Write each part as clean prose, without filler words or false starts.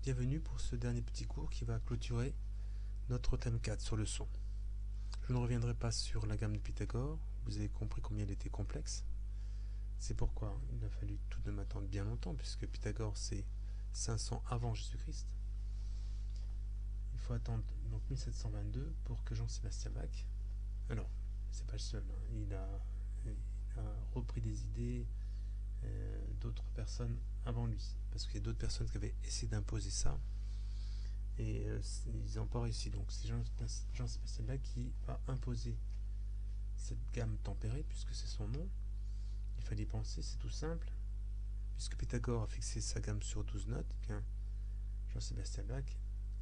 Bienvenue pour ce dernier petit cours qui va clôturer notre thème 4 sur le son. Je ne reviendrai pas sur la gamme de Pythagore, vous avez compris combien elle était complexe. C'est pourquoi il a fallu tout de même attendre bien longtemps, puisque Pythagore c'est 500 avant Jésus-Christ. Il faut attendre donc 1722 pour que Jean-Sébastien Bach, alors c'est pas le seul, hein, il a repris des idées d'autres personnes avant lui, parce qu'il y a d'autres personnes qui avaient essayé d'imposer ça, et ils n'ont pas réussi. Donc c'est Jean-Sébastien Bach qui va imposer cette gamme tempérée, puisque c'est son nom. Il fallait y penser, c'est tout simple. Puisque Pythagore a fixé sa gamme sur 12 notes, eh bien Jean-Sébastien Bach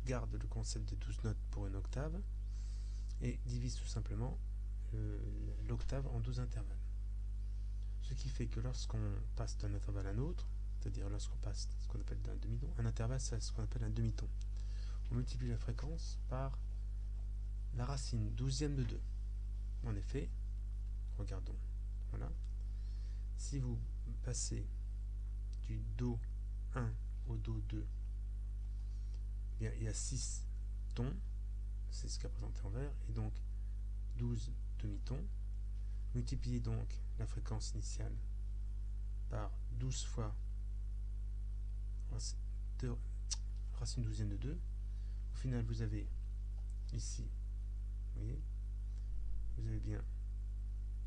garde le concept des 12 notes pour une octave et divise tout simplement l'octave en 12 intervalles. Ce qui fait que lorsqu'on passe d'un intervalle à un autre, c'est-à-dire lorsqu'on passe ce qu'on appelle d'un demi-ton, un intervalle c'est ce qu'on appelle un demi-ton. On multiplie la fréquence par la racine douzième de 2. En effet, regardons, voilà. Si vous passez du Do 1 au Do 2, eh bien, il y a 6 tons, c'est ce qu'a présenté en vert, et donc 12 demi-tons. Multipliez donc la fréquence initiale par 12 fois racine douzième de 2. Au final, vous avez ici, vous voyez, vous avez bien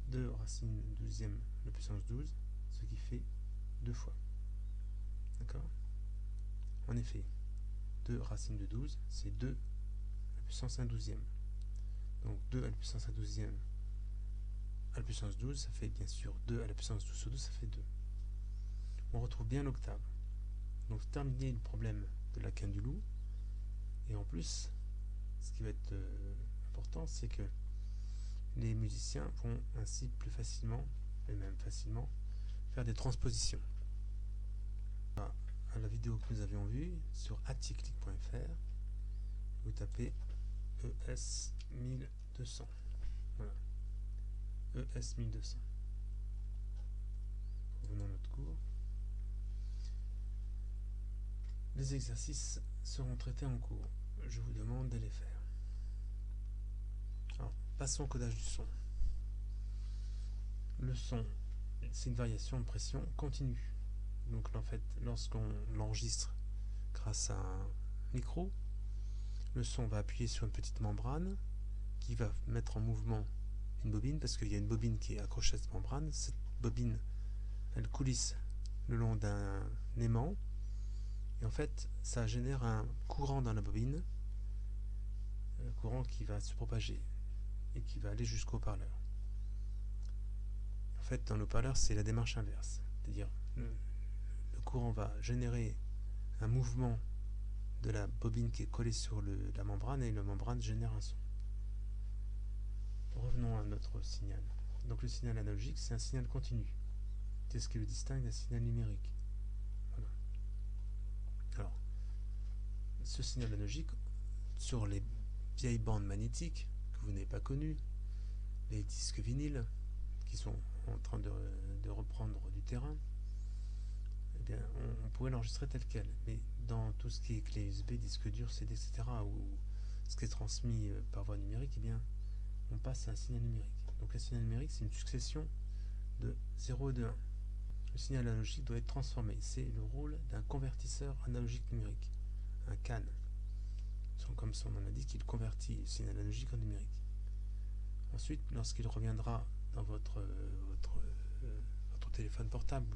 2 racines douzième à la puissance 12, ce qui fait 2 fois. D'accord? En effet, 2 racines de 12, c'est 2 à la puissance 1 douzième. Donc 2 à la puissance 1 douzième à la puissance 12, ça fait bien sûr 2 à la puissance 12 sur 12, ça fait 2. On retrouve bien l'octave. Donc terminer le problème de la quinte du loup. Et en plus, ce qui va être important, c'est que les musiciens vont ainsi plus facilement, et même facilement, faire des transpositions. À la vidéo que nous avions vue sur atticlic.fr, vous tapez ES 1200. Voilà. ES 1200. Revenons à notre cours. Les exercices seront traités en cours. Je vous demande de les faire. Alors, passons au codage du son. Le son, c'est une variation de pression continue. Donc en fait, lorsqu'on l'enregistre grâce à un micro, le son va appuyer sur une petite membrane qui va mettre en mouvement une bobine, parce qu'il y a une bobine qui est accrochée à cette membrane. Cette bobine, elle coulisse le long d'un aimant, et en fait, ça génère un courant dans la bobine, un courant qui va se propager et qui va aller jusqu'au haut-parleur. En fait, dans le haut-parleur, c'est la démarche inverse, c'est-à-dire le courant va générer un mouvement de la bobine qui est collée sur la membrane, et la membrane génère un son. Revenons à notre signal. Donc le signal analogique, c'est un signal continu. C'est ce qui le distingue d'un signal numérique. Voilà. Alors, ce signal analogique, sur les vieilles bandes magnétiques que vous n'avez pas connues, les disques vinyles qui sont en train de reprendre du terrain, eh bien, on pourrait l'enregistrer tel quel. Mais dans tout ce qui est clé USB, disque dur, CD, etc., ou ce qui est transmis par voie numérique, eh bien, on passe à un signal numérique. Donc un signal numérique, c'est une succession de 0 et de 1. Le signal analogique doit être transformé. C'est le rôle d'un convertisseur analogique numérique, un CAN. Comme son nom l'indique, il convertit le signal analogique en numérique. Ensuite, lorsqu'il reviendra dans votre téléphone portable,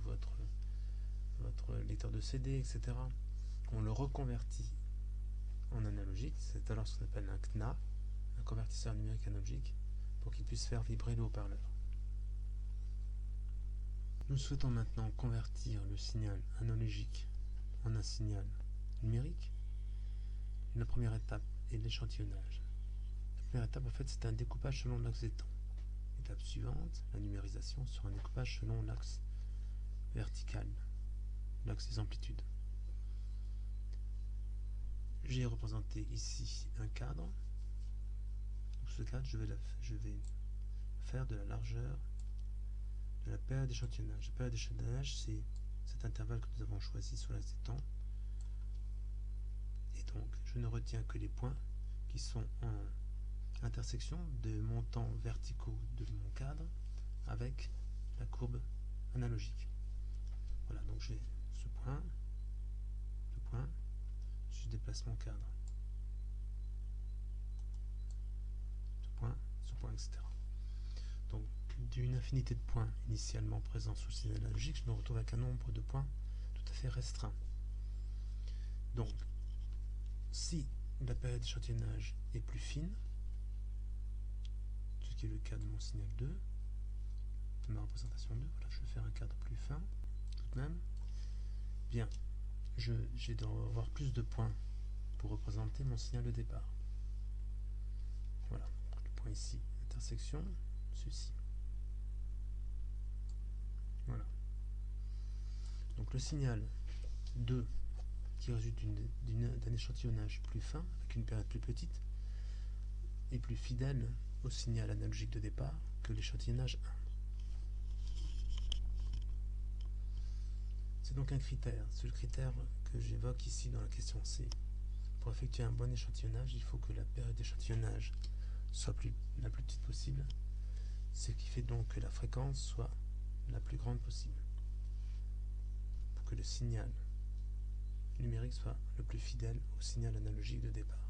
votre lecteur de CD, etc., on le reconvertit en analogique. C'est alors ce qu'on appelle un CNA, un convertisseur numérique analogique, pour qu'il puisse faire vibrer le haut-parleur. Nous souhaitons maintenant convertir le signal analogique en un signal numérique. La première étape est l'échantillonnage. La première étape, en fait, c'est un découpage selon l'axe des temps. L'étape suivante, la numérisation, sur un découpage selon l'axe vertical, l'axe des amplitudes. J'ai représenté ici un cadre. Donc, ce cadre, je vais faire de la largeur de la période d'échantillonnage. La période d'échantillonnage, c'est cet intervalle que nous avons choisi sur l'axe des temps. Donc je ne retiens que les points qui sont en intersection de montants verticaux de mon cadre avec la courbe analogique. Voilà, donc j'ai ce point, je déplace mon cadre, ce point, etc. Donc d'une infinité de points initialement présents sous le signal analogique, je me retrouve avec un nombre de points tout à fait restreint. Donc si la période d'échantillonnage est plus fine, ce qui est le cas de mon signal 2, de ma représentation 2, voilà, je vais faire un cadre plus fin, tout de même, bien, j'ai d'avoir plus de points pour représenter mon signal de départ. Voilà, le point ici, intersection, ceci. Voilà. Donc le signal 2 qui résulte d'un échantillonnage plus fin, avec une période plus petite, est plus fidèle au signal analogique de départ que l'échantillonnage 1. C'est donc un critère, c'est le critère que j'évoque ici dans la question C. Pour effectuer un bon échantillonnage, il faut que la période d'échantillonnage soit la plus petite possible, ce qui fait donc que la fréquence soit la plus grande possible, pour que le signal numérique soit le plus fidèle au signal analogique de départ.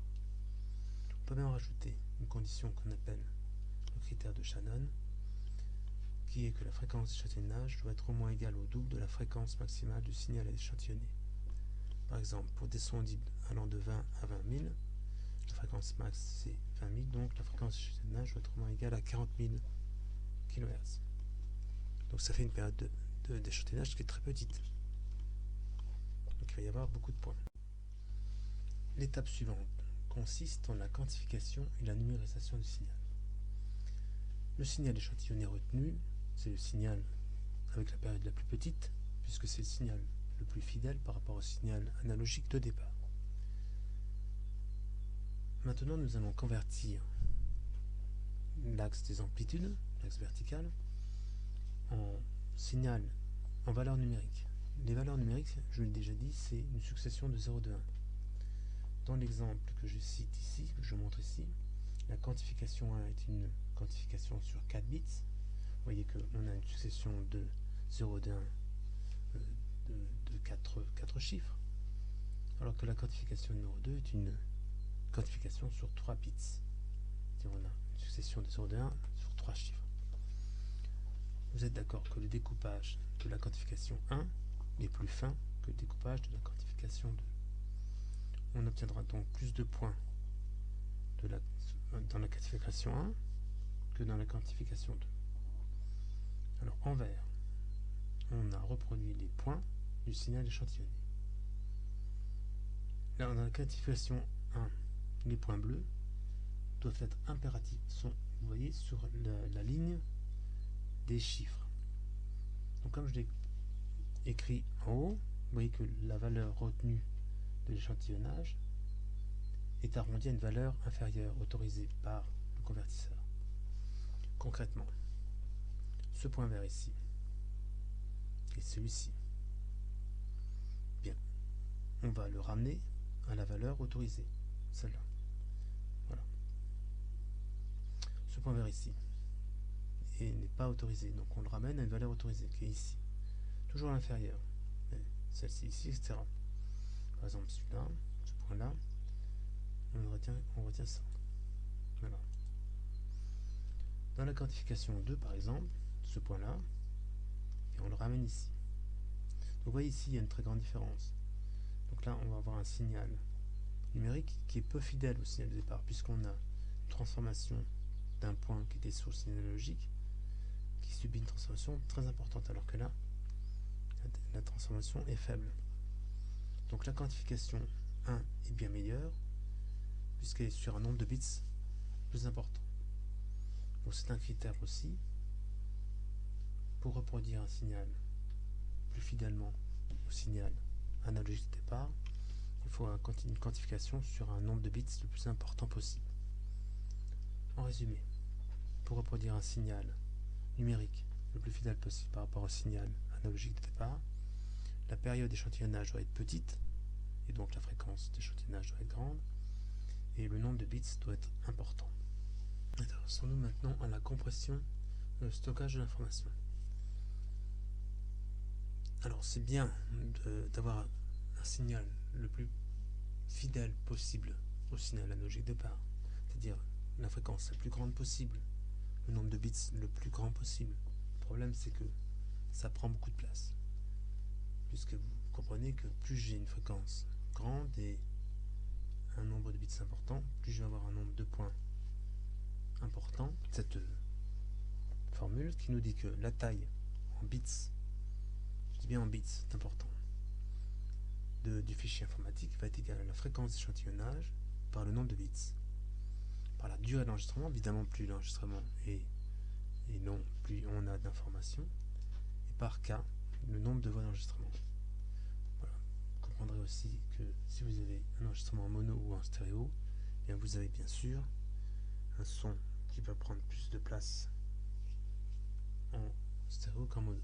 On peut même rajouter une condition qu'on appelle le critère de Shannon, qui est que la fréquence d'échantillonnage doit être au moins égale au double de la fréquence maximale du signal à échantillonner. Par exemple, pour des sons audibles allant de 20 à 20 000, la fréquence max c'est 20 000, donc la fréquence d'échantillonnage doit être au moins égale à 40 000 kHz. Donc ça fait une période d'échantillonnage qui est très petite. Donc il va y avoir beaucoup de points. L'étape suivante consiste en la quantification et la numérisation du signal. Le signal échantillonné retenu, c'est le signal avec la période la plus petite, puisque c'est le signal le plus fidèle par rapport au signal analogique de départ. Maintenant, nous allons convertir l'axe des amplitudes, l'axe vertical, en signal, en valeur numérique. Les valeurs numériques, je l'ai déjà dit, c'est une succession de 0, de 1. Dans l'exemple que je cite ici, que je montre ici, la quantification 1 est une quantification sur 4 bits. Vous voyez qu'on a une succession de 0, de 1, de 4 chiffres, alors que la quantification numéro 2 est une quantification sur 3 bits. C'est-à-dire on a une succession de 0, de 1 sur 3 chiffres. Vous êtes d'accord que le découpage de la quantification 1 est plus fin que le découpage de la quantification 2. On obtiendra donc plus de points dans la quantification 1 que dans la quantification 2. Alors en vert, on a reproduit les points du signal échantillonné. Là, dans la quantification 1, les points bleus doivent être impératifs, sont, vous voyez, sur la ligne des chiffres. Donc comme je l'ai écrit en haut, vous voyez que la valeur retenue de l'échantillonnage est arrondie à une valeur inférieure autorisée par le convertisseur. Concrètement, ce point vert ici et celui-ci, bien, on va le ramener à la valeur autorisée, celle-là. Voilà. Ce point vert ici n'est pas autorisé, donc on le ramène à une valeur autorisée qui est ici, toujours à l'inférieur, celle-ci ici, etc. Par exemple celui-là, ce point-là, on retient ça. Voilà. Dans la quantification 2, par exemple, ce point-là, et on le ramène ici. Donc vous voyez ici, il y a une très grande différence. Donc là, on va avoir un signal numérique qui est peu fidèle au signal de départ, puisqu'on a une transformation d'un point qui était sur le signal analogique, qui subit une transformation très importante, alors que là, la transformation est faible. Donc la quantification 1 est bien meilleure, puisqu'elle est sur un nombre de bits plus important. Donc c'est un critère aussi pour reproduire un signal plus fidèlement au signal analogique de départ. Il faut une quantification sur un nombre de bits le plus important possible. En résumé, pour reproduire un signal numérique le plus fidèle possible par rapport au signal analogique de départ, la période d'échantillonnage doit être petite, et donc la fréquence d'échantillonnage doit être grande, et le nombre de bits doit être important. Intéressons-nous maintenant à la compression et le stockage de l'information. Alors c'est bien d'avoir un signal le plus fidèle possible au signal analogique de départ, c'est-à-dire la fréquence la plus grande possible, le nombre de bits le plus grand possible. Le problème c'est que ça prend beaucoup de place, puisque vous comprenez que plus j'ai une fréquence grande et un nombre de bits important, plus je vais avoir un nombre de points important. Cette formule qui nous dit que la taille en bits, je dis bien en bits, c'est important, du fichier informatique va être égale à la fréquence d'échantillonnage par le nombre de bits. Par la durée d'enregistrement, évidemment plus l'enregistrement est long, plus on a d'informations, et par K, le nombre de voix d'enregistrement. Voilà. Vous comprendrez aussi que si vous avez un enregistrement en mono ou en stéréo, eh bien vous avez bien sûr un son qui va prendre plus de place en stéréo qu'en mono.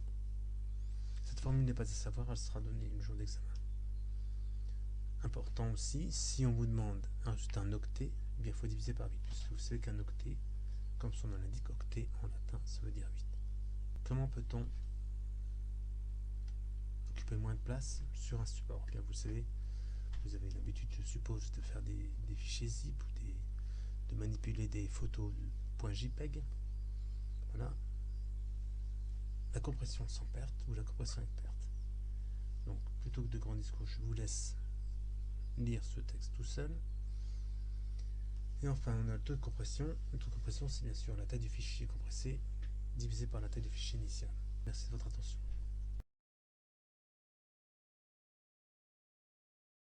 Cette formule n'est pas à savoir, elle sera donnée le jour d'examen. Important aussi, si on vous demande juste un octet, eh bien il faut diviser par 8, puisque vous savez qu'un octet, comme son nom l'indique, octet en latin, ça veut dire 8. Comment peut-on occuper moins de place sur un support? Eh bien vous savez, vous avez l'habitude, je suppose, de faire des fichiers zip ou de manipuler des photos de .jpeg. Voilà. La compression sans perte ou la compression avec perte. Donc plutôt que de grands discours, je vous laisse lire ce texte tout seul. Et enfin, on a le taux de compression. Le taux de compression, c'est bien sûr la taille du fichier compressé divisé par la taille du fichier initial. Merci de votre attention.